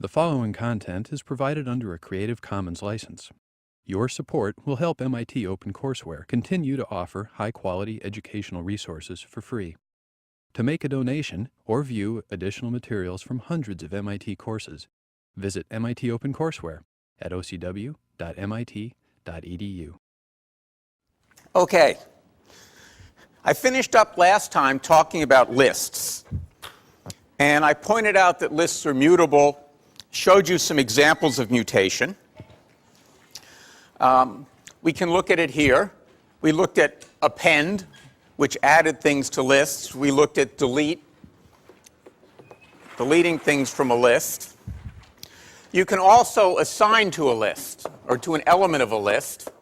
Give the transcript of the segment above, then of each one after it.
The following content is provided under a Creative Commons license. Your support will help MIT OpenCourseWare continue to offer high-quality educational resources for free. To make a donation or view additional materials from hundreds of MIT courses, visit MIT OpenCourseWare at ocw.mit.edu. Okay. I finished up last time talking about lists. And I pointed out that lists are mutable, showed you some examples of mutation. We can look at it here. We looked at append, which added things to lists. We looked at delete, deleting things from a list. You can also assign to a list, or to an element of a list.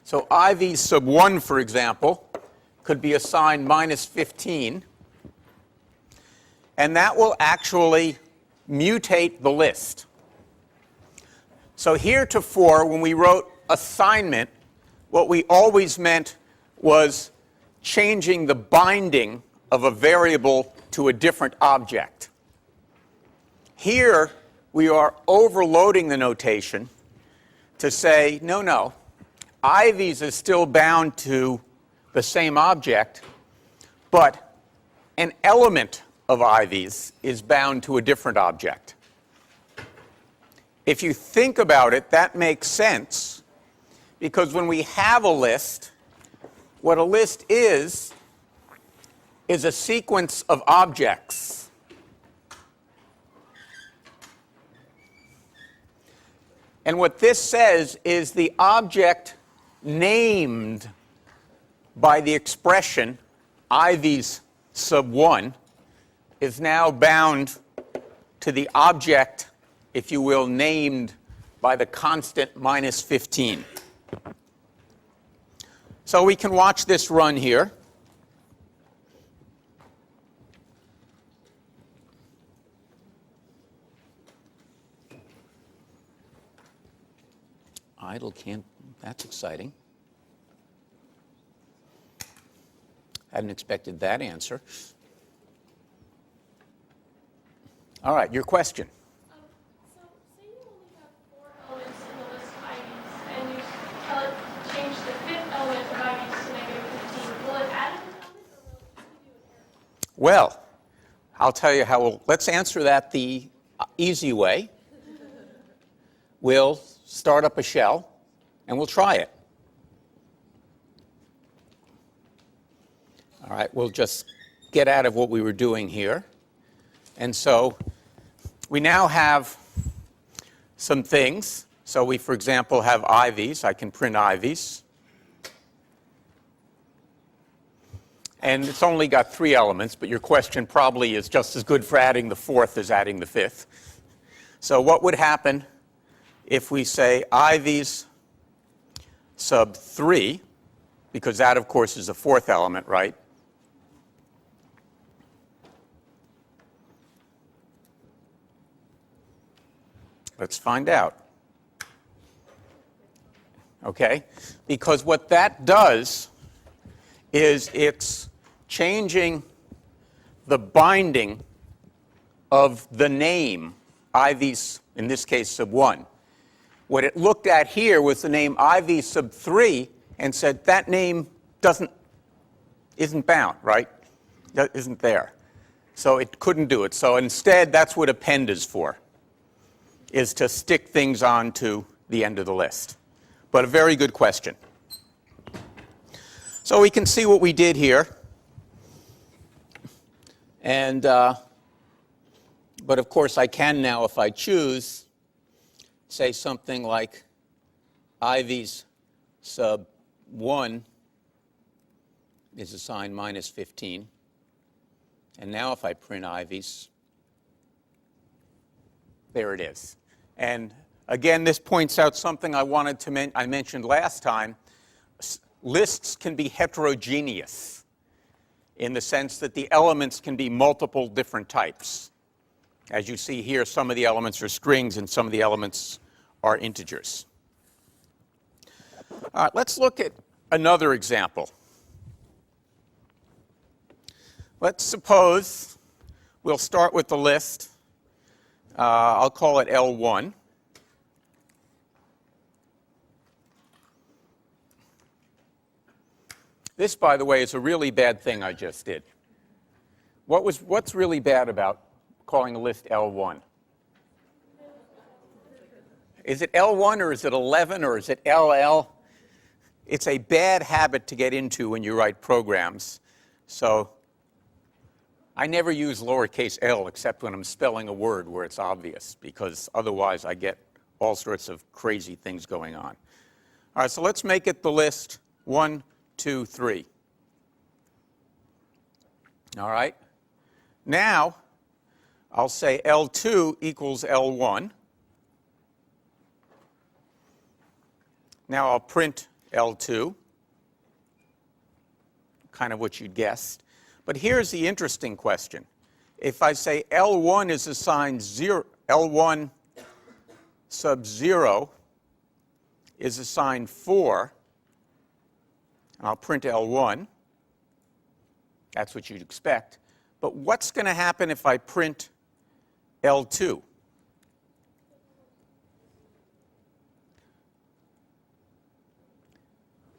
So IV sub 1, for example, could be assigned minus 15. And that will actually mutate the list. So heretofore, when we wrote assignment, what we always meant was changing the binding of a variable to a different object. Here, we are overloading the notation to say, no, IVs is still bound to the same object, but an element of IVs is bound to a different object. If you think about it, that makes sense, because when we have a list, what a list is a sequence of objects. And what this says is the object named by the expression IVs sub 1 is now bound to the object, if you will, named by the constant minus 15. So we can watch this run here. Idle can't, that's exciting. Hadn't expected that answer. All right, your question. So say you only have 4 elements in the list of IVs, and you tell it to change the 5th element of IVs to negative 15. Will it add an element, or will it give you an error? Well, I'll tell you how let's answer that the easy way. We'll start up a shell, and we'll try it. All right, we'll just get out of what we were doing here. And so we now have some things. So we, for example, have IVs. I can print IVs. And it's only got 3 elements, but your question probably is just as good for adding the 4th as adding the 5th. So what would happen if we say IVs sub 3, because that, of course, is the 4th element, right? Let's find out. Okay? Because what that does is it's changing the binding of the name, IVs, in this case, sub 1. What it looked at here was the name IV sub 3 and said that name isn't bound, right? That isn't there. So it couldn't do it. So instead, that's what append is for, is to stick things on to the end of the list. But a very good question. So we can see what we did here. And, but of course, I can now, if I choose, say something like IVs sub 1 is assigned minus 15. And now if I print IVs, there it is. And again, this points out something I wanted to I mentioned last time. Lists can be heterogeneous in the sense that the elements can be multiple different types. As you see here, some of the elements are strings and some of the elements are integers. All right, let's look at another example. Let's suppose we'll start with the list. I'll call it L1. This, by the way, is a really bad thing I just did. What's really bad about calling a list L1? Is it L1 or is it 11 or is it LL? It's a bad habit to get into when you write programs. So I never use lowercase l except when I'm spelling a word where it's obvious, because otherwise I get all sorts of crazy things going on. All right, so let's make it the list 1, 2, 3. All right. Now I'll say L2 equals L1. Now I'll print L2, kind of what you'd guessed. But here's the interesting question. If I say L1 is assigned 0, L1 sub 0 is assigned 4, and I'll print L1. That's what you'd expect. But what's going to happen if I print L2?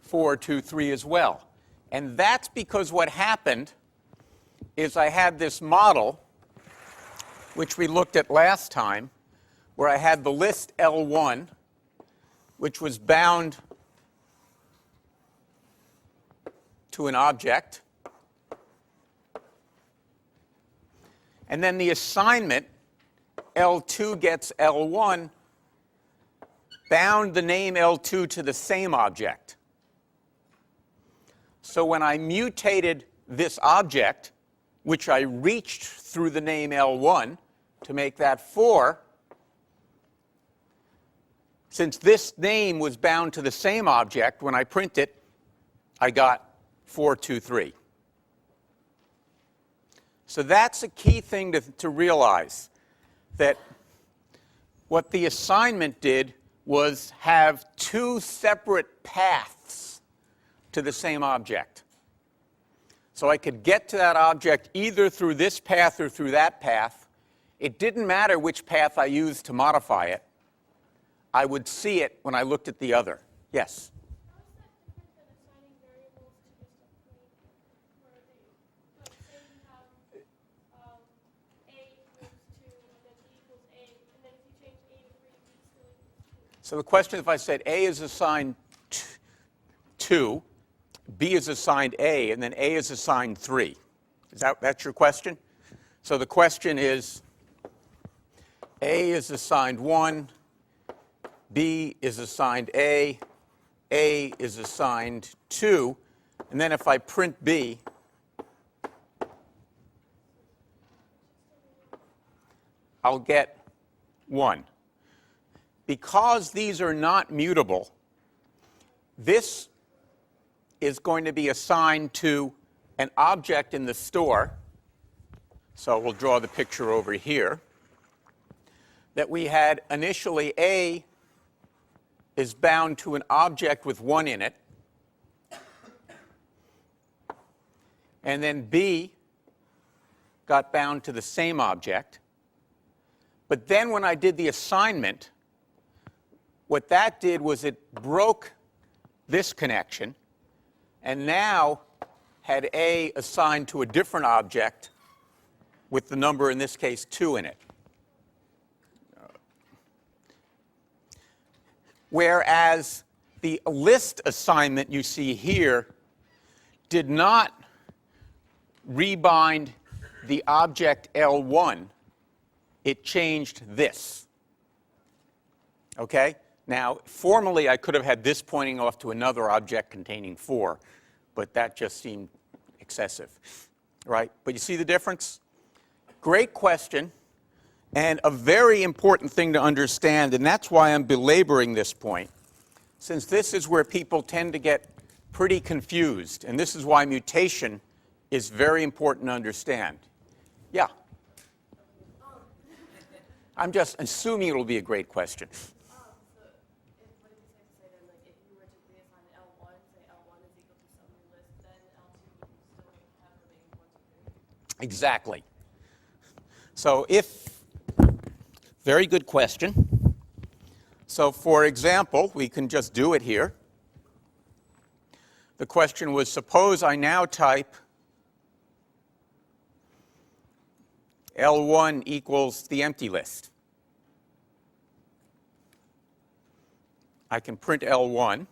Four, 2, 3 as well. And that's because what happened is I had this model, which we looked at last time, where I had the list L1, which was bound to an object. And then the assignment, L2 gets L1, bound the name L2 to the same object. So when I mutated this object, which I reached through the name L1 to make that 4, since this name was bound to the same object, when I print it, I got 4, 2, 3. So that's a key thing to realize, that what the assignment did was have two separate paths to the same object. So I could get to that object either through this path or through that path. It didn't matter which path I used to modify it. I would see it when I looked at the other. Yes? How is that different than assigning variables to just a point where they, like, say you have A equals 2, and then B equals A, and then if you change A to 3, B still equals 2. So the question, if I said A is assigned 2, B is assigned A, and then A is assigned 3. That's your question? So the question is, A is assigned 1, B is assigned A is assigned 2, and then if I print B, I'll get 1. Because these are not mutable, this is going to be assigned to an object in the store. So we'll draw the picture over here. That we had initially A is bound to an object with 1 in it. And then B got bound to the same object. But then when I did the assignment, what that did was it broke this connection, and now had A assigned to a different object with the number, in this case, 2 in it. Whereas the list assignment you see here did not rebind the object L1, it changed this. Okay? Now, formally, I could have had this pointing off to another object containing 4, but that just seemed excessive, right? But you see the difference? Great question, and a very important thing to understand, and that's why I'm belaboring this point, since this is where people tend to get pretty confused, and this is why mutation is very important to understand. Yeah? I'm just assuming it'll be a great question. Exactly. So very good question. So for example, we can just do it here. The question was, suppose I now type L1 equals the empty list. I can print L1,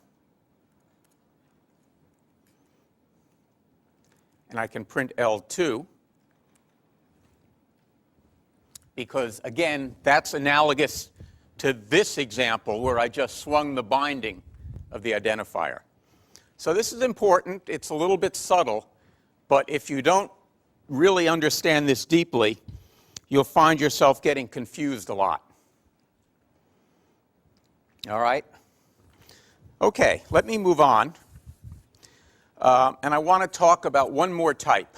and I can print L2, because, again, that's analogous to this example where I just swung the binding of the identifier. So this is important. It's a little bit subtle, but if you don't really understand this deeply, you'll find yourself getting confused a lot. All right? Okay, let me move on. And I want to talk about one more type.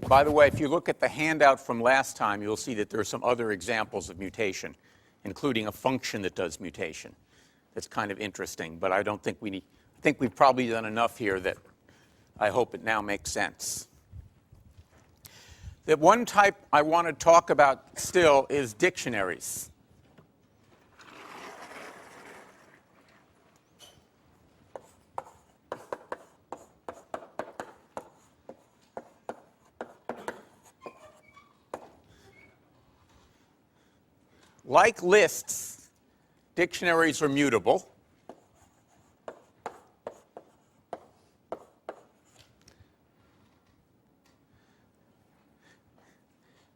By the way, if you look at the handout from last time, you'll see that there are some other examples of mutation, including a function that does mutation. That's kind of interesting, but I don't think we need. I think we've probably done enough here that I hope it now makes sense. The one type I want to talk about still is dictionaries. Like lists, dictionaries are mutable.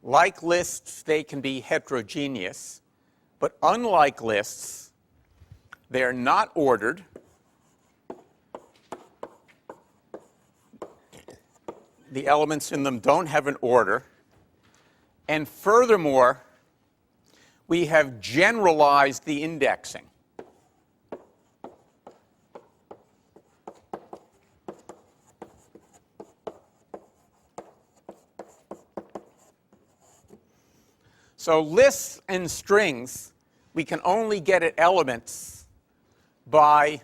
Like lists, they can be heterogeneous. But unlike lists, they are not ordered. The elements in them don't have an order. And furthermore, we have generalized the indexing. So lists and strings, we can only get at elements by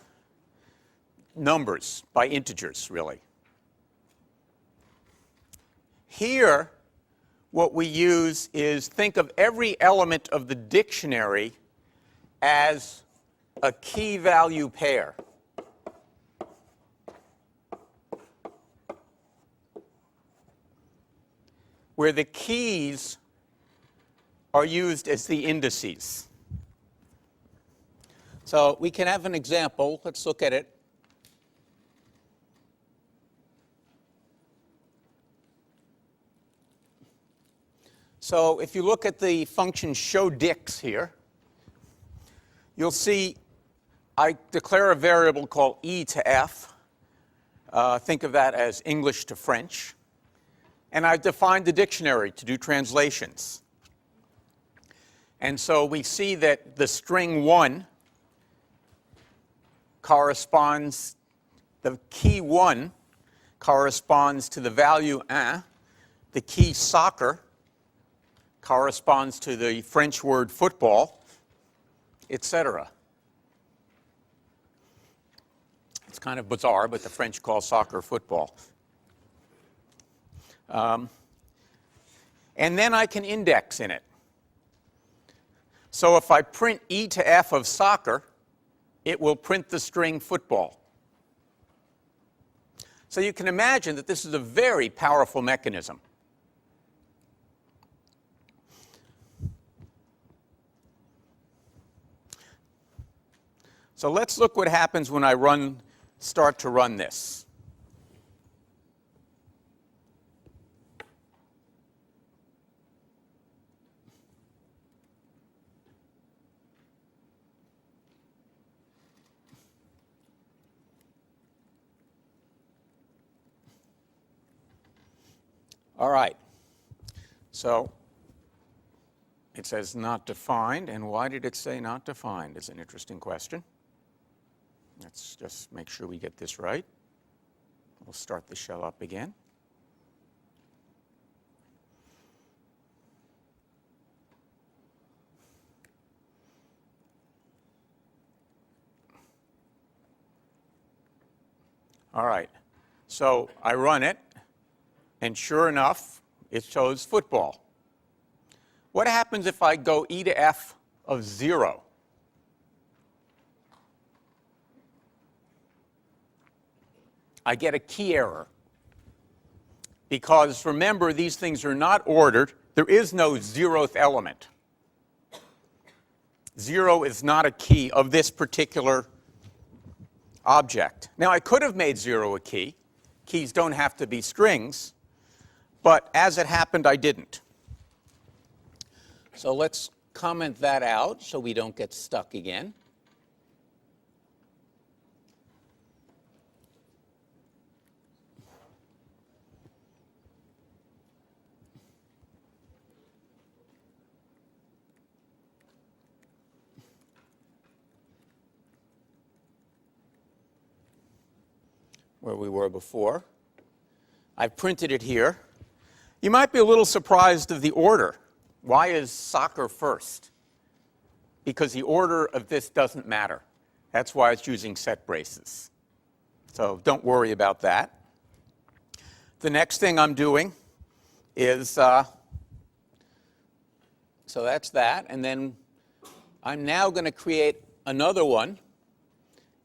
numbers, by integers, really. Here, what we use is think of every element of the dictionary as a key value pair. Where the keys are used as the indices. So we can have an example. Let's look at it. So if you look at the function showDix here, you'll see I declare a variable called e to f. Think of that as English to French. And I've defined the dictionary to do translations. And so we see that the string 1 corresponds, the key 1 corresponds to the value 1. The key soccer corresponds to the French word football, etc. It's kind of bizarre, but the French call soccer football. And then I can index in it. So if I print e to f of soccer, it will print the string football. So you can imagine that this is a very powerful mechanism. So let's look what happens when I start to run this. All right. So it says not defined, and why did it say not defined is an interesting question. Let's just make sure we get this right. We'll start the shell up again. All right. So I run it, And sure enough, it shows football. What happens if I go e to f of 0? I get a key error. Because remember, these things are not ordered. There is no 0th element. 0 is not a key of this particular object. Now, I could have made 0 a key. Keys don't have to be strings. But as it happened, I didn't. So let's comment that out so we don't get stuck again. Where we were before. I've printed it here. You might be a little surprised of the order. Why is soccer first? Because the order of this doesn't matter. That's why it's using set braces. So don't worry about that. The next thing I'm doing is, so that's that. And then I'm now going to create another one,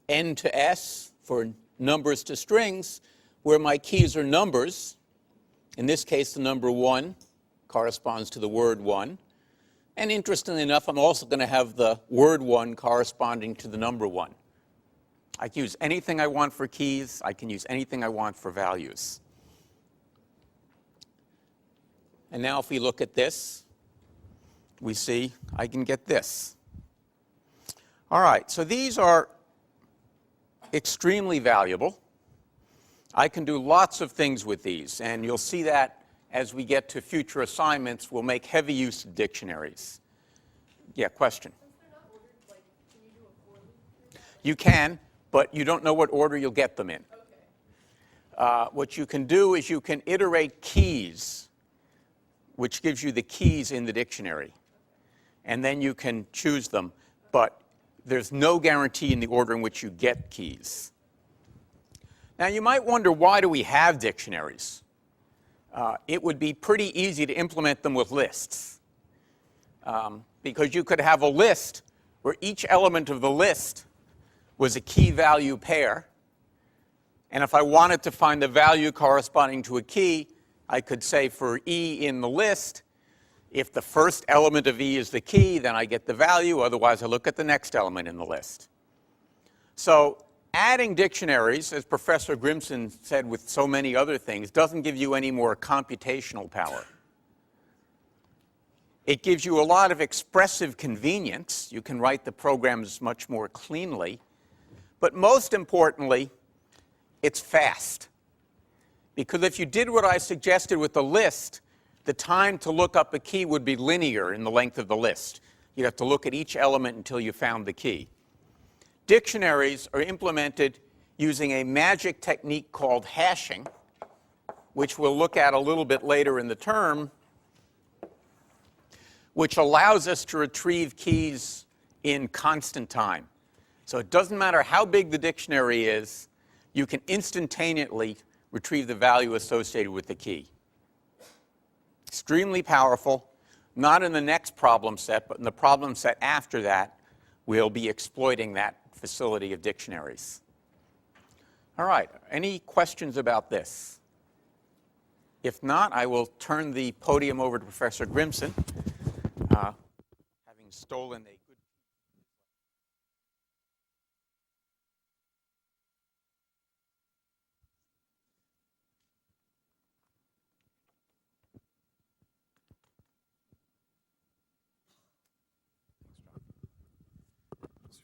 N to S for numbers to strings, where my keys are numbers. In this case, the number 1 corresponds to the word 1. And interestingly enough, I'm also going to have the word 1 corresponding to the number 1. I can use anything I want for keys. I can use anything I want for values. And now if we look at this, we see I can get this. All right, so these are extremely valuable. I can do lots of things with these, and you'll see that as we get to future assignments, we'll make heavy use of dictionaries. Yeah, question? You can, but you don't know what order you'll get them in. What you can do is you can iterate keys, which gives you the keys in the dictionary. And then you can choose them, but there's no guarantee in the order in which you get keys. Now, you might wonder, why do we have dictionaries? It would be pretty easy to implement them with lists. Because you could have a list where each element of the list was a key value pair. And if I wanted to find the value corresponding to a key, I could say for E in the list, if the first element of E is the key, then I get the value. Otherwise, I look at the next element in the list. So adding dictionaries, as Professor Grimson said with so many other things, doesn't give you any more computational power. It gives you a lot of expressive convenience. You can write the programs much more cleanly. But most importantly, it's fast. Because if you did what I suggested with the list, the time to look up a key would be linear in the length of the list. You'd have to look at each element until you found the key. Dictionaries are implemented using a magic technique called hashing, which we'll look at a little bit later in the term, which allows us to retrieve keys in constant time. So it doesn't matter how big the dictionary is, you can instantaneously retrieve the value associated with the key. Extremely powerful, not in the next problem set, but in the problem set after that, we'll be exploiting that facility of dictionaries. All right, any questions about this? If not, I will turn the podium over to Professor Grimson, having stolen a good...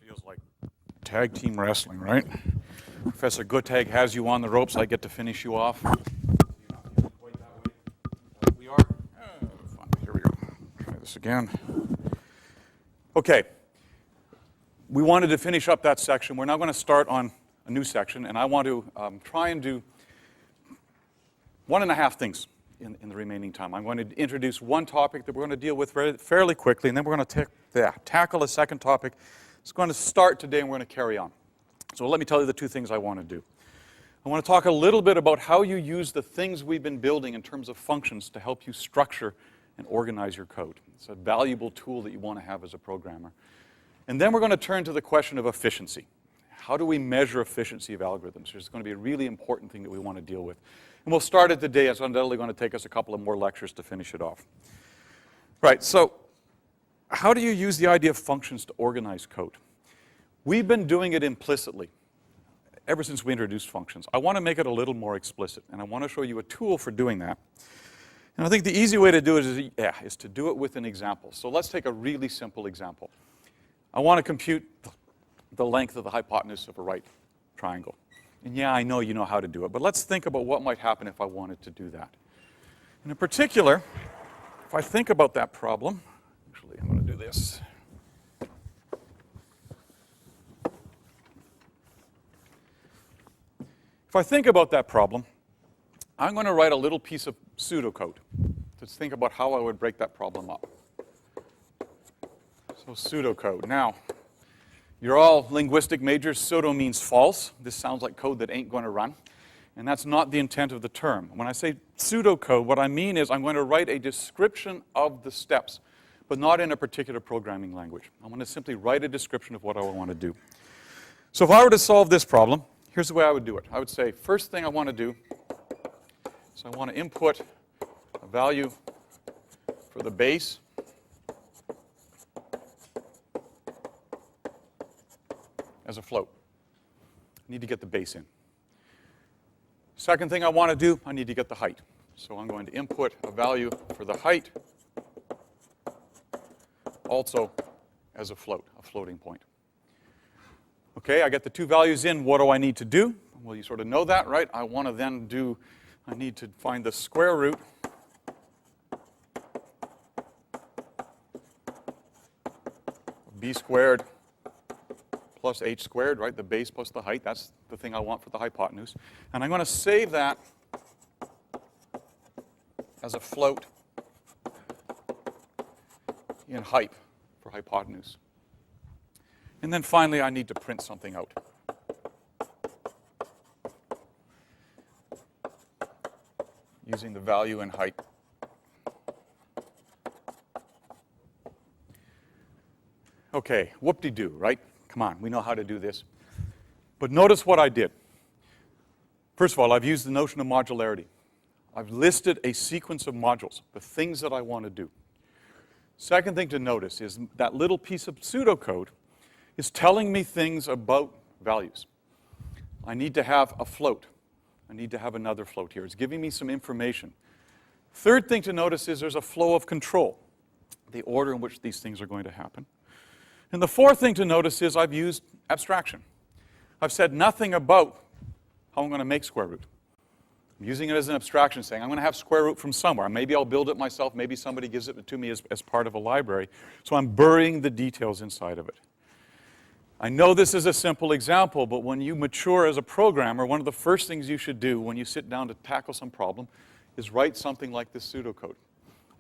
Feels like tag team wrestling, right? Professor Guttag has you on the ropes. I get to finish you off. We are. Here we go. Try this again. Okay. We wanted to finish up that section. We're now going to start on a new section, and I want to try and do 1.5 things in the remaining time. I'm going to introduce one topic that we're going to deal with fairly quickly, and then we're going to tackle a second topic. It's going to start today, and we're going to carry on. So let me tell you the two things I want to do. I want to talk a little bit about how you use the things we've been building in terms of functions to help you structure and organize your code. It's a valuable tool that you want to have as a programmer. And then we're going to turn to the question of efficiency. How do we measure efficiency of algorithms? It's going to be a really important thing that we want to deal with. And we'll start it today. It's undoubtedly going to take us a couple of more lectures to finish it off. Right, so how do you use the idea of functions to organize code? We've been doing it implicitly ever since we introduced functions. I want to make it a little more explicit, and I want to show you a tool for doing that. And I think the easy way to do it is to do it with an example. So let's take a really simple example. I want to compute the length of the hypotenuse of a right triangle. And yeah, I know you know how to do it, but let's think about what might happen if I wanted to do that. And in particular, if I think about that problem, actually I'm going to do this. If I think about that problem, I'm going to write a little piece of pseudocode to think about how I would break that problem up. So pseudocode. Now, you're all linguistic majors. Pseudo means false. This sounds like code that ain't going to run. And that's not the intent of the term. When I say pseudocode, what I mean is I'm going to write a description of the steps, but not in a particular programming language. I'm going to simply write a description of what I want to do. So if I were to solve this problem, here's the way I would do it. I would say, first thing I want to do is I want to input a value for the base as a float. I need to get the base in. Second thing I want to do, I need to get the height. So I'm going to input a value for the height also as a float, a floating point. Okay, I get the two values in. What do I need to do? Well, you sort of know that, right? I want to then do, I need to find the square root of b squared plus h squared, right? The base plus the height. That's the thing I want for the hypotenuse. And I'm going to save that as a float in height for hypotenuse. And then finally, I need to print something out. Using the value in height. Okay, whoop-de-doo, right? Come on, we know how to do this. But notice what I did. First of all, I've used the notion of modularity. I've listed a sequence of modules, the things that I want to do. Second thing to notice is that little piece of pseudocode is telling me things about values. I need to have a float. I need to have another float here. It's giving me some information. Third thing to notice is there's a flow of control, the order in which these things are going to happen. And the fourth thing to notice is I've used abstraction. I've said nothing about how I'm going to make square root. I'm using it as an abstraction, saying I'm going to have square root from somewhere. Maybe I'll build it myself. Maybe somebody gives it to me as part of a library. So I'm burying the details inside of it. I know this is a simple example, but when you mature as a programmer, one of the first things you should do when you sit down to tackle some problem is write something like this pseudocode.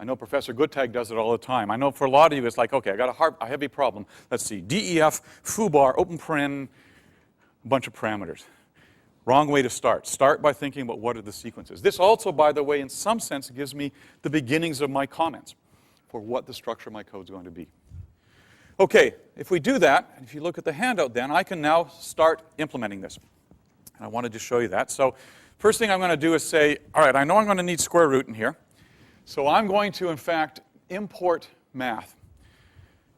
I know Professor Guttag does it all the time. I know for a lot of you it's like, okay, I got a heavy problem. Let's see, DEF, foobar, open paren, a bunch of parameters. Wrong way to start. Start by thinking about what are the sequences. This also, by the way, in some sense gives me the beginnings of my comments for what the structure of my code is going to be. Okay, if we do that, if you look at the handout then, I can now start implementing this. And I wanted to show you that. So first thing I'm going to do is say, all right, I know I'm going to need square root in here. So I'm going to, in fact, import math.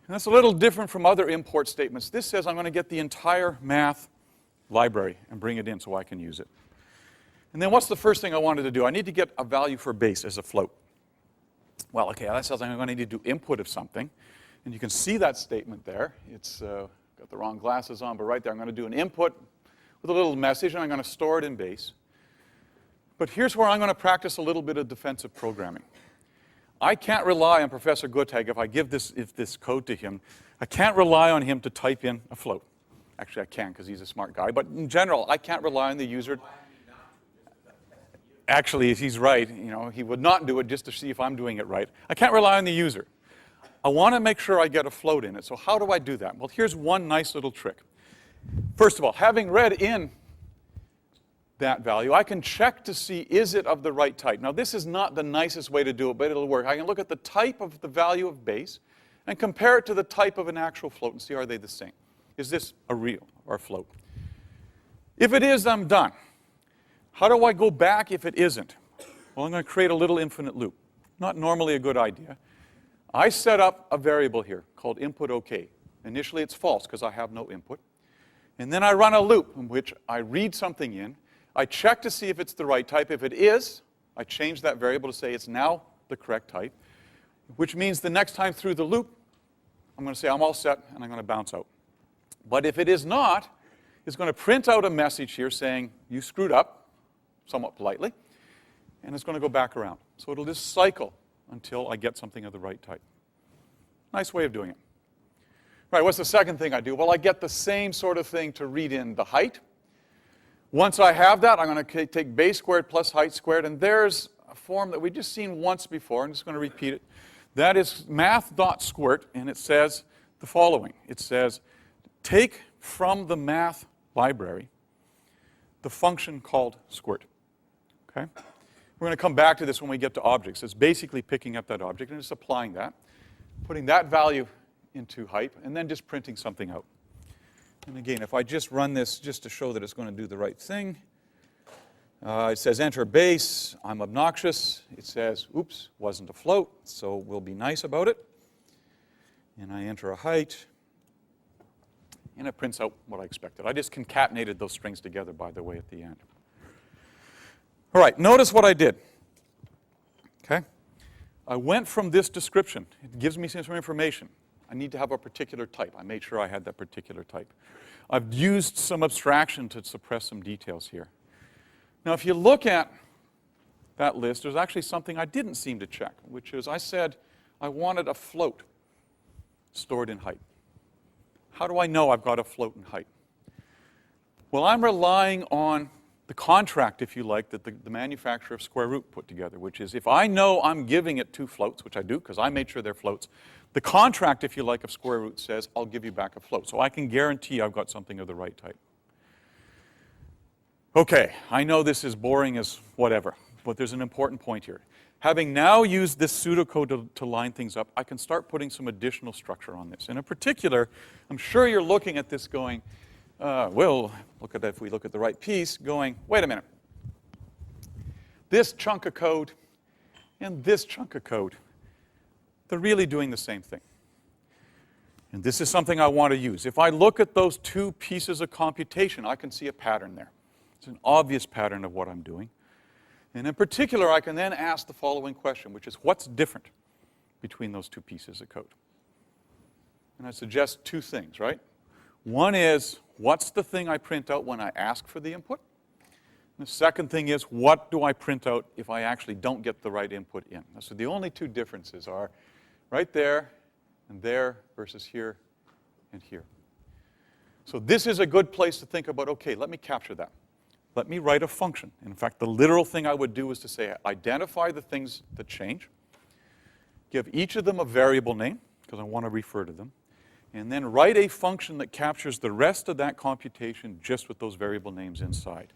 And that's a little different from other import statements. This says I'm going to get the entire math library and bring it in so I can use it. And then what's the first thing I wanted to do? I need to get a value for base as a float. Well, okay, that says I'm going to need to do input of something. And you can see that statement there. It's got the wrong glasses on, but right there I'm going to do an input with a little message, and I'm going to store it in base. But here's where I'm going to practice a little bit of defensive programming. I can't rely on Professor Guttag if I give this code to him. I can't rely on him to type in a float. Actually, I can because he's a smart guy. But in general, I can't rely on the user. Actually, if he's right, you know, he would not do it just to see if I'm doing it right. I can't rely on the user. I want to make sure I get a float in it. So how do I do that? Well, here's one nice little trick. First of all, having read in that value. I can check to see, is it of the right type? Now, this is not the nicest way to do it, but it'll work. I can look at the type of the value of base and compare it to the type of an actual float and see, are they the same? Is this a real or a float? If it is, I'm done. How do I go back if it isn't? Well, I'm going to create a little infinite loop. Not normally a good idea. I set up a variable here called input OK. Initially, it's false because I have no input. And then I run a loop in which I read something in. I check to see if it's the right type. If it is, I change that variable to say it's now the correct type, which means the next time through the loop, I'm going to say I'm all set, and I'm going to bounce out. But if it is not, it's going to print out a message here saying, you screwed up, somewhat politely, and it's going to go back around. So it'll just cycle until I get something of the right type. Nice way of doing it. Right, what's the second thing I do? Well, I get the same sort of thing to read in the height. Once I have that, I'm going to take base squared plus height squared, and there's a form that we've just seen once before. I'm just going to repeat it. That is math.squirt, and it says the following. It says, take from the math library the function called squirt. Okay? We're going to come back to this when we get to objects. It's basically picking up that object and just applying that, putting that value into height, and then just printing something out. And again, if I just run this just to show that it's going to do the right thing, it says enter base. I'm obnoxious. It says, oops, wasn't a float, so we'll be nice about it. And I enter a height, and it prints out what I expected. I just concatenated those strings together, by the way, at the end. All right, notice what I did. Okay? I went from this description. It gives me some information. I need to have a particular type. I made sure I had that particular type. I've used some abstraction to suppress some details here. Now, if you look at that list, there's actually something I didn't seem to check, which is I said I wanted a float stored in height. How do I know I've got a float in height? Well, I'm relying on the contract, if you like, that the manufacturer of Square Root put together, which is if I know I'm giving it two floats, which I do because I made sure they're floats, the contract, if you like, of Square Root says I'll give you back a float. So I can guarantee I've got something of the right type. Okay, I know this is boring as whatever, but there's an important point here. Having now used this pseudocode to line things up, I can start putting some additional structure on this. And in particular, I'm sure you're looking at this going, well, look at that if we look at the right piece, going, wait a minute. This chunk of code and this chunk of code, they're really doing the same thing. And this is something I want to use. If I look at those two pieces of computation, I can see a pattern there. It's an obvious pattern of what I'm doing. And in particular, I can then ask the following question, which is, what's different between those two pieces of code? And I suggest two things, right? One is, what's the thing I print out when I ask for the input? And the second thing is, what do I print out if I actually don't get the right input in? So the only two differences are right there and there versus here and here. So this is a good place to think about, okay, let me capture that. Let me write a function. And in fact, the literal thing I would do is to say, identify the things that change, give each of them a variable name, because I want to refer to them, and then write a function that captures the rest of that computation just with those variable names inside.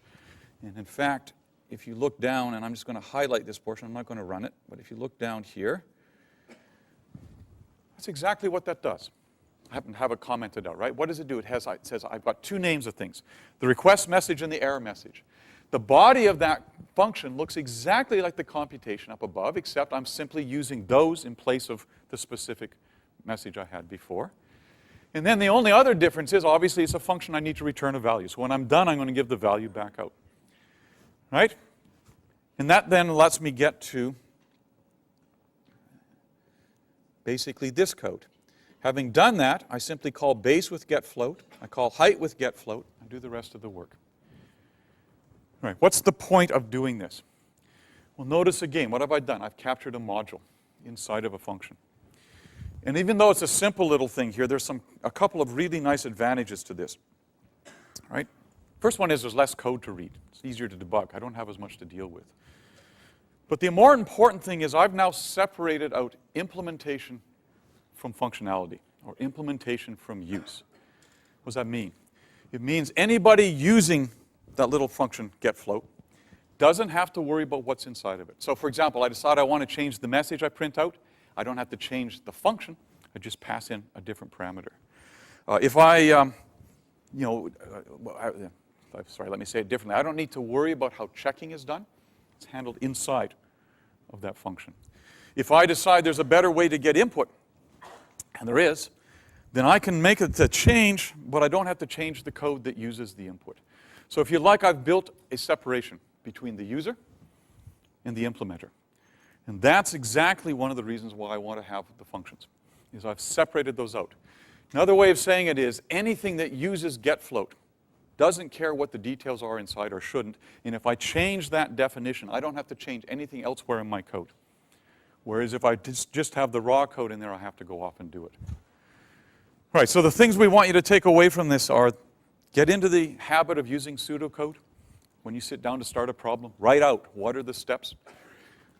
And in fact, if you look down, and I'm just going to highlight this portion, I'm not going to run it, but if you look down here, that's exactly what that does. I happen to have it commented out, right? What does it do? It says I've got two names of things, the request message and the error message. The body of that function looks exactly like the computation up above, except I'm simply using those in place of the specific message I had before. And then the only other difference is, obviously, it's a function I need to return a value. So when I'm done, I'm going to give the value back out. Right? And that then lets me get to basically this code. Having done that, I simply call base with getFloat. I call height with getFloat. I do the rest of the work. All right, what's the point of doing this? Well, notice again, what have I done? I've captured a module inside of a function. And even though it's a simple little thing here, there's a couple of really nice advantages to this. Right? First one is there's less code to read. It's easier to debug. I don't have as much to deal with. But the more important thing is I've now separated out implementation from functionality, or implementation from use. What does that mean? It means anybody using that little function getFloat, doesn't have to worry about what's inside of it. So for example, I decide I want to change the message I print out. I don't have to change the function. I just pass in a different parameter. If I, sorry, let me say it differently. I don't need to worry about how checking is done. It's handled inside of that function. If I decide there's a better way to get input, and there is, then I can make it a change, but I don't have to change the code that uses the input. So if you like, I've built a separation between the user and the implementer. And that's exactly one of the reasons why I want to have the functions, is I've separated those out. Another way of saying it is anything that uses getFloat doesn't care what the details are inside or shouldn't. And if I change that definition, I don't have to change anything elsewhere in my code. Whereas if I just have the raw code in there, I have to go off and do it. All right, so the things we want you to take away from this are get into the habit of using pseudocode. When you sit down to start a problem, write out what are the steps.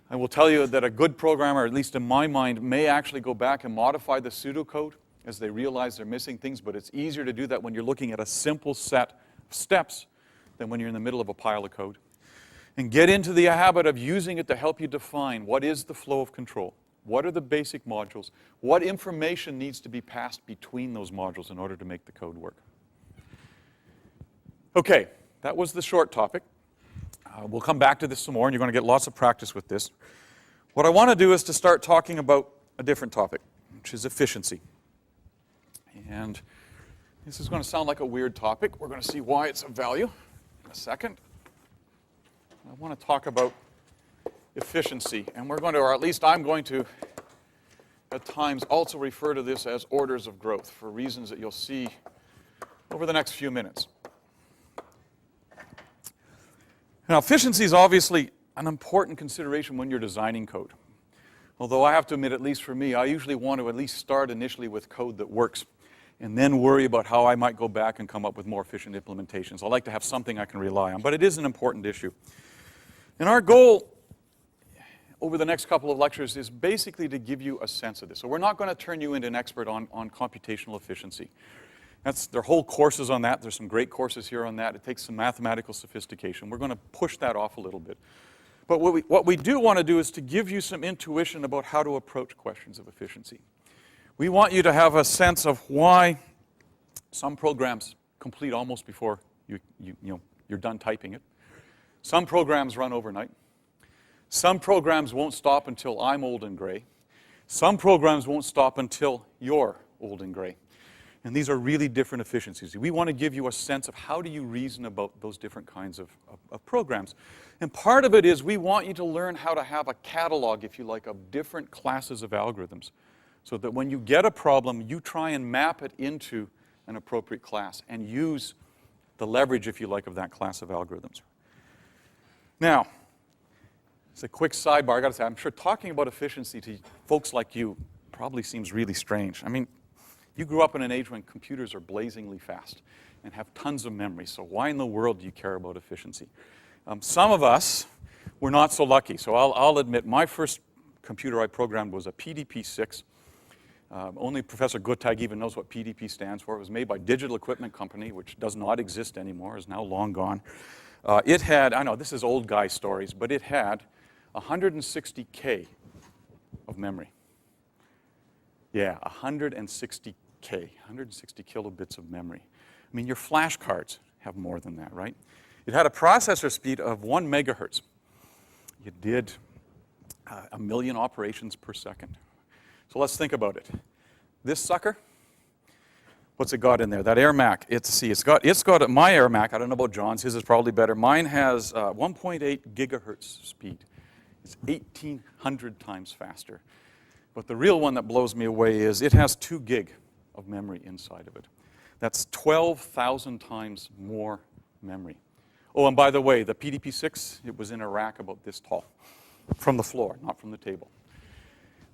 I will tell you that a good programmer, at least in my mind, may actually go back and modify the pseudocode as they realize they're missing things, but it's easier to do that when you're looking at a simple set of steps than when you're in the middle of a pile of code. And get into the habit of using it to help you define what is the flow of control, what are the basic modules, what information needs to be passed between those modules in order to make the code work. Okay, that was the short topic. We'll come back to this some more, and you're going to get lots of practice with this. What I want to do is to start talking about a different topic, which is efficiency. And this is going to sound like a weird topic. We're going to see why it's of value in a second. I want to talk about efficiency, and we're going to, or at least I'm going to, at times also refer to this as orders of growth for reasons that you'll see over the next few minutes. Now, efficiency is obviously an important consideration when you're designing code. Although I have to admit, at least for me, I usually want to at least start initially with code that works and then worry about how I might go back and come up with more efficient implementations. I like to have something I can rely on, but it is an important issue. And our goal over the next couple of lectures is basically to give you a sense of this. So we're not going to turn you into an expert on computational efficiency. There are whole courses on that. There's some great courses here on that. It takes some mathematical sophistication. We're going to push that off a little bit. But what we do want to do is to give you some intuition about how to approach questions of efficiency. We want you to have a sense of why some programs complete almost before you're done typing it. Some programs run overnight. Some programs won't stop until I'm old and gray. Some programs won't stop until you're old and gray. And these are really different efficiencies. We want to give you a sense of how do you reason about those different kinds of programs. And part of it is we want you to learn how to have a catalog, if you like, of different classes of algorithms, so that when you get a problem, you try and map it into an appropriate class and use the leverage, if you like, of that class of algorithms. Now, it's a quick sidebar. I got to say, I'm sure talking about efficiency to folks like you probably seems really strange. I mean, you grew up in an age when computers are blazingly fast and have tons of memory, so why in the world do you care about efficiency? Some of us were not so lucky, so I'll admit my first computer I programmed was a PDP-6. Only Professor Guttag even knows what PDP stands for. It was made by Digital Equipment Company, which does not exist anymore, is now long gone. It had, I know this is old guy stories, but it had 160K of memory. Yeah, 160K, 160 kilobits of memory. I mean, your flash cards have more than that, right? It had a processor speed of 1 megahertz. It did 1 million operations per second. So let's think about it. This sucker, what's it got in there? That Air Mac, it's got my Air Mac, I don't know about John's, his is probably better. Mine has 1.8 gigahertz speed. It's 1,800 times faster. But the real one that blows me away is it has 2 gig of memory inside of it. That's 12,000 times more memory. Oh, and by the way, the PDP-6, it was in a rack about this tall, from the floor, not from the table.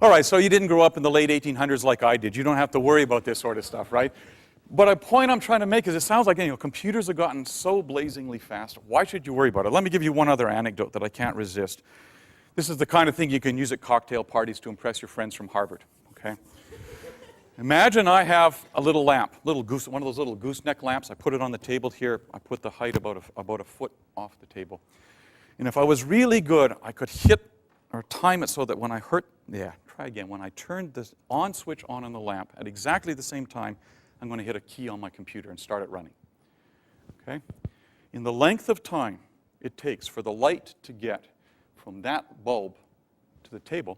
All right, so you didn't grow up in the late 1800s like I did. You don't have to worry about this sort of stuff, right? But a point I'm trying to make is it sounds like computers have gotten so blazingly fast. Why should you worry about it? Let me give you one other anecdote that I can't resist. This is the kind of thing you can use at cocktail parties to impress your friends from Harvard, okay? Imagine I have a little lamp, one of those little gooseneck lamps. I put it on the table here. I put the height about a foot off the table. And if I was really good, I could hit or time it so that when I when I turned the on switch on the lamp at exactly the same time, I'm going to hit a key on my computer and start it running. Okay? In the length of time it takes for the light to get from that bulb to the table,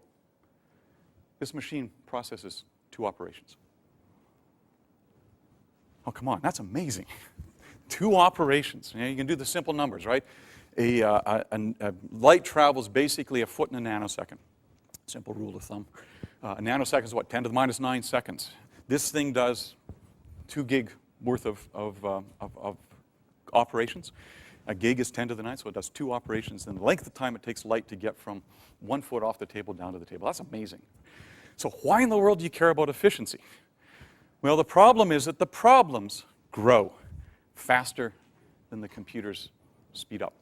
this machine processes 2 operations. Oh, come on, that's amazing. 2 operations. You can do the simple numbers, right? A light travels basically a foot in a nanosecond. Simple rule of thumb. A nanosecond is what, 10 to the minus 9 seconds. This thing does 2 gig worth of operations. A gig is 10 to the 9, so it does 2 operations. And the length of time it takes light to get from 1 foot off the table down to the table. That's amazing. So why in the world do you care about efficiency? Well, the problem is that the problems grow faster than the computers speed up.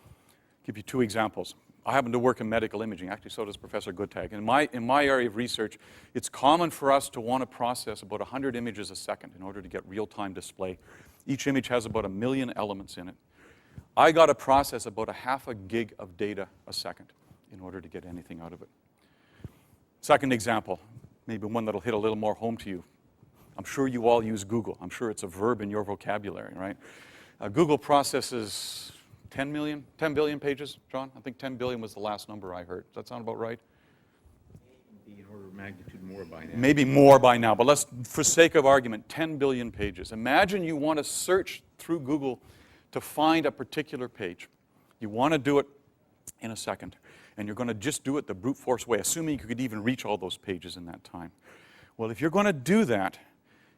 I'll give you 2 examples. I happen to work in medical imaging. Actually, so does Professor Guttag. In my area of research, it's common for us to want to process about 100 images a second in order to get real-time display. Each image has about 1 million elements in it. I got to process about 0.5 gig of data a second in order to get anything out of it. Second example, maybe one that'll hit a little more home to you. I'm sure you all use Google. I'm sure it's a verb in your vocabulary, right? Google processes 10 billion pages, John? I think 10 billion was the last number I heard. Does that sound about right? Maybe an order of magnitude more by now. Maybe more by now, but let's, for sake of argument, 10 billion pages. Imagine you want to search through Google to find a particular page. You want to do it in a second, and you're going to just do it the brute force way, assuming you could even reach all those pages in that time. Well, if you're going to do that,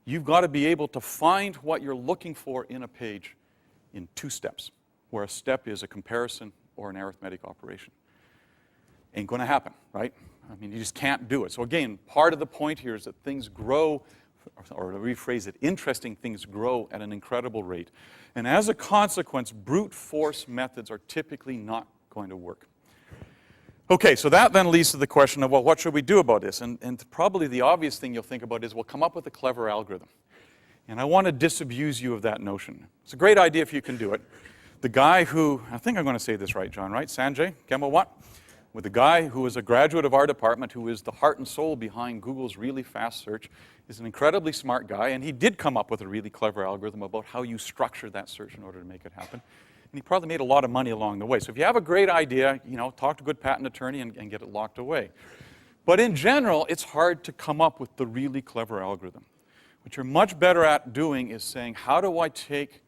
you've got to be able to find what you're looking for in a page in 2 steps, where a step is a comparison or an arithmetic operation. Ain't going to happen, right? I mean, you just can't do it. So again, part of the point here is that things grow, or to rephrase it, interesting things grow at an incredible rate. And as a consequence, brute force methods are typically not going to work. Okay, so that then leads to the question of, well, what should we do about this? And probably the obvious thing you'll think about is, well, come up with a clever algorithm. And I want to disabuse you of that notion. It's a great idea if you can do it. The guy who, I think I'm going to say this right, John, right? Sanjay Kemawat, with the guy who is a graduate of our department, who is the heart and soul behind Google's really fast search, is an incredibly smart guy, and he did come up with a really clever algorithm about how you structure that search in order to make it happen. And he probably made a lot of money along the way. So if you have a great idea, talk to a good patent attorney and get it locked away. But in general, it's hard to come up with the really clever algorithm. What you're much better at doing is saying, how do I take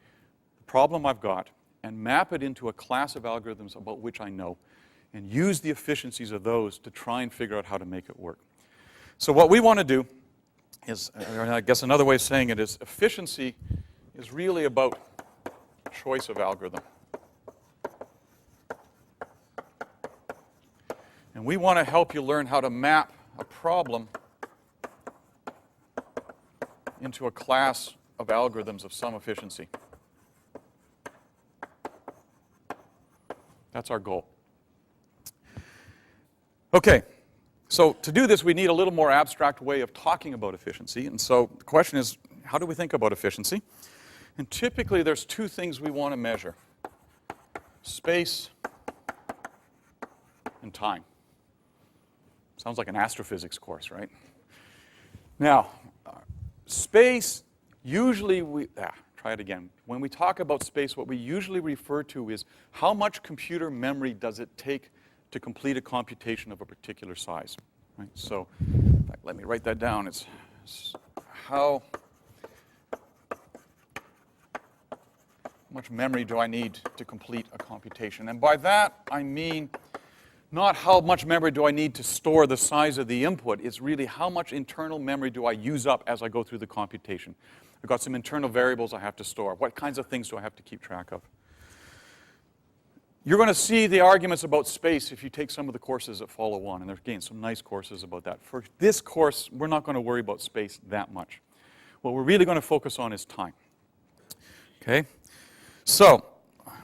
the problem I've got and map it into a class of algorithms about which I know, and use the efficiencies of those to try and figure out how to make it work. So what we want to do is, I guess another way of saying it is, efficiency is really about choice of algorithm. And we want to help you learn how to map a problem into a class of algorithms of some efficiency. That's our goal. Okay, so to do this, we need a little more abstract way of talking about efficiency. And so the question is, how do we think about efficiency? And typically, there's 2 things we want to measure: space and time. Sounds like an astrophysics course, right? Now, space, usually try it again. When we talk about space, what we usually refer to is how much computer memory does it take to complete a computation of a particular size. Right? So, in fact, let me write that down. It's how much memory do I need to complete a computation? And by that, I mean not how much memory do I need to store the size of the input. It's really how much internal memory do I use up as I go through the computation. I've got some internal variables I have to store. What kinds of things do I have to keep track of? You're going to see the arguments about space if you take some of the courses that follow on. And there's, again, some nice courses about that. For this course, we're not going to worry about space that much. What we're really going to focus on is time. Okay? So,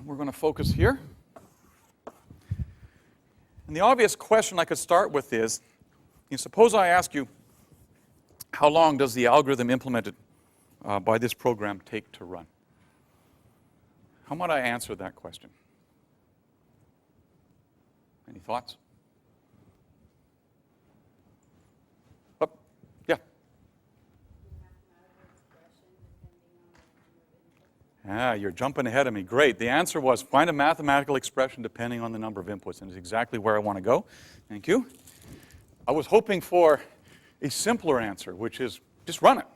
we're going to focus here. And the obvious question I could start with is, suppose I ask you, how long does the algorithm implemented by this program take to run? How might I answer that question? Any thoughts? Oh, yeah. Ah, you're jumping ahead of me. Great. The answer was find a mathematical expression depending on the number of inputs, and it's exactly where I want to go. Thank you. I was hoping for a simpler answer, which is just run it.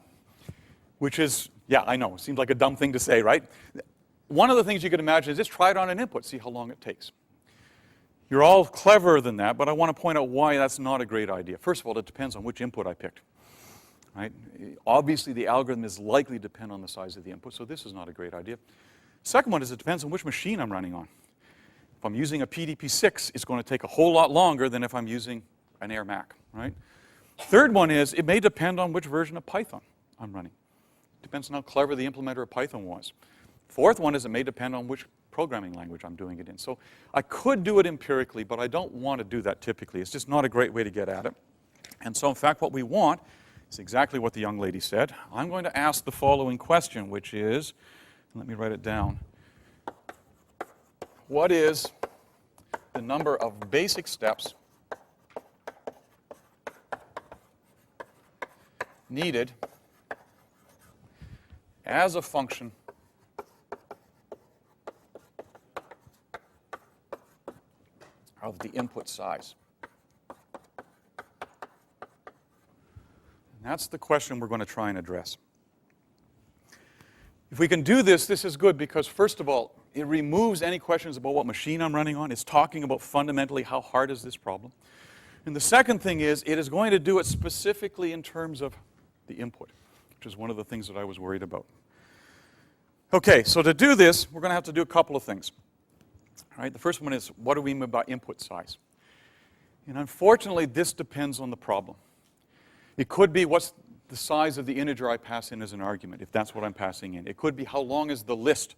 Which is, yeah, I know, it seems like a dumb thing to say, right? One of the things you could imagine is just try it on an input, see how long it takes. You're all cleverer than that, but I want to point out why that's not a great idea. First of all, it depends on which input I picked. Right? Obviously, the algorithm is likely to depend on the size of the input, so this is not a great idea. Second one is it depends on which machine I'm running on. If I'm using a PDP-6, it's going to take a whole lot longer than if I'm using an Air Mac, right? Third one is it may depend on which version of Python I'm running. It depends on how clever the implementer of Python was. Fourth one is it may depend on which programming language I'm doing it in. So I could do it empirically, but I don't want to do that typically. It's just not a great way to get at it. And so, in fact, what we want is exactly what the young lady said. I'm going to ask the following question, which is, let me write it down. What is the number of basic steps needed as a function of the input size? And that's the question we're going to try and address. If we can do this, this is good because, first of all, it removes any questions about what machine I'm running on. It's talking about fundamentally how hard is this problem. And the second thing is it is going to do it specifically in terms of the input, which is one of the things that I was worried about. Okay, so to do this, we're going to have to do a couple of things. All right, the first one is, what do we mean by input size? And unfortunately, this depends on the problem. It could be what's the size of the integer I pass in as an argument, if that's what I'm passing in. It could be how long is the list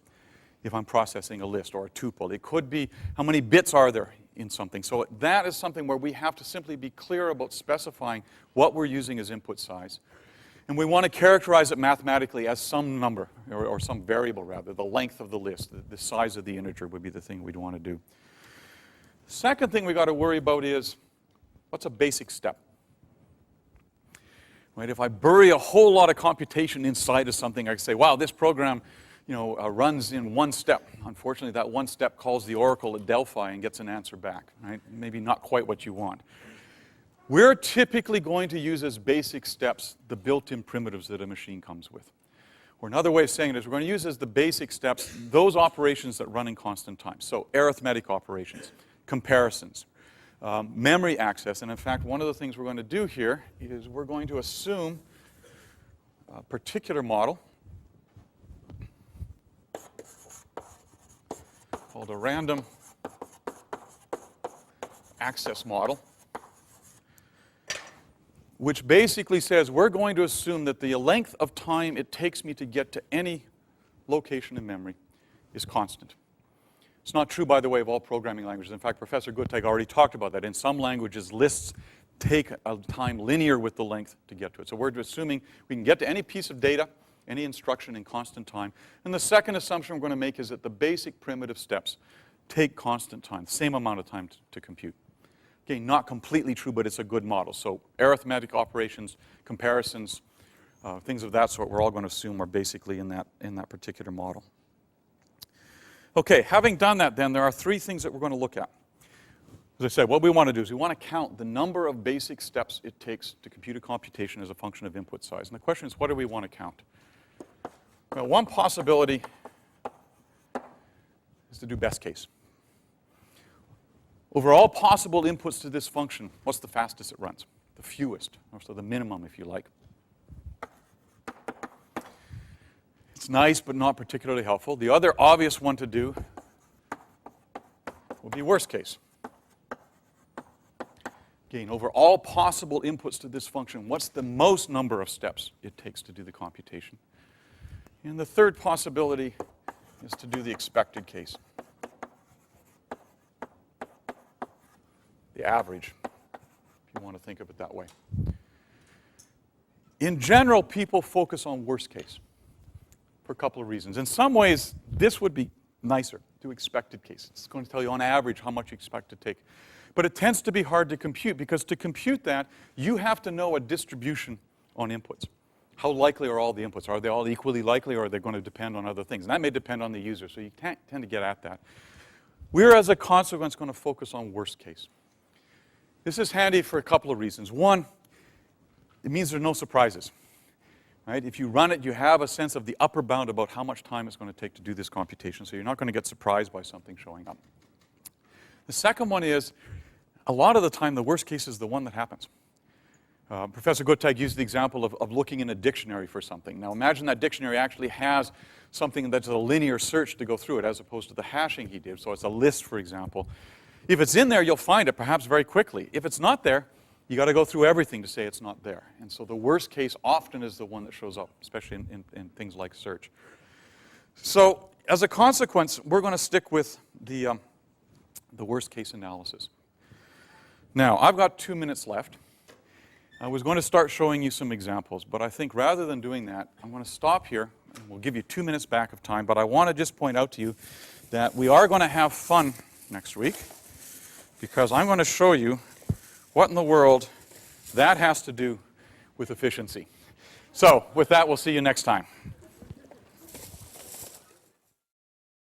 if I'm processing a list or a tuple. It could be how many bits are there in something. So that is something where we have to simply be clear about specifying what we're using as input size. And we want to characterize it mathematically as some number, or some variable rather, the length of the list, the size of the integer would be the thing we'd want to do. The second thing we've got to worry about is, what's a basic step? Right? If I bury a whole lot of computation inside of something, I can say, wow, this program runs in one step. Unfortunately, that one step calls the oracle at Delphi and gets an answer back. Right? Maybe not quite what you want. We're typically going to use as basic steps the built-in primitives that a machine comes with. Or another way of saying it is we're going to use as the basic steps those operations that run in constant time. So arithmetic operations, comparisons, memory access. And in fact, one of the things we're going to do here is we're going to assume a particular model called a random access model, which basically says we're going to assume that the length of time it takes me to get to any location in memory is constant. It's not true, by the way, of all programming languages. In fact, Professor Guttag already talked about that. In some languages, lists take a time linear with the length to get to it. So we're assuming we can get to any piece of data, any instruction in constant time. And the second assumption we're going to make is that the basic primitive steps take constant time, the same amount of time to compute. Again, not completely true, but it's a good model. So arithmetic operations, comparisons, things of that sort, we're all going to assume are basically in that particular model. Okay, having done that then, there are three things that we're going to look at. As I said, what we want to do is we want to count the number of basic steps it takes to compute a computation as a function of input size. And the question is, what do we want to count? Well, one possibility is to do best case. Over all possible inputs to this function, what's the fastest it runs? The fewest, or so the minimum, if you like. It's nice, but not particularly helpful. The other obvious one to do would be worst case. Again, over all possible inputs to this function, what's the most number of steps it takes to do the computation? And the third possibility is to do the expected case. The average, if you want to think of it that way. In general, people focus on worst case for a couple of reasons. In some ways, this would be nicer, do expected case. It's going to tell you on average how much you expect to take. But it tends to be hard to compute, because to compute that, you have to know a distribution on inputs. How likely are all the inputs? Are they all equally likely, or are they going to depend on other things? And that may depend on the user, so you tend to get at that. We're, as a consequence, going to focus on worst case. This is handy for a couple of reasons. One, it means there are no surprises. Right? If you run it, you have a sense of the upper bound about how much time it's going to take to do this computation, so you're not going to get surprised by something showing up. The second one is, a lot of the time, the worst case is the one that happens. Professor Gottag used the example of looking in a dictionary for something. Now imagine that dictionary actually has something that's a linear search to go through it, as opposed to the hashing he did. So it's a list, for example. If it's in there, you'll find it perhaps very quickly. If it's not there, you got to go through everything to say it's not there. And so the worst case often is the one that shows up, especially in things like search. So as a consequence, we're going to stick with the worst case analysis. Now, I've got 2 minutes left. I was going to start showing you some examples, but I think rather than doing that, I'm going to stop here, and we'll give you 2 minutes back of time. But I want to just point out to you that we are going to have fun next week, because I'm going to show you what in the world that has to do with efficiency. So with that, we'll see you next time.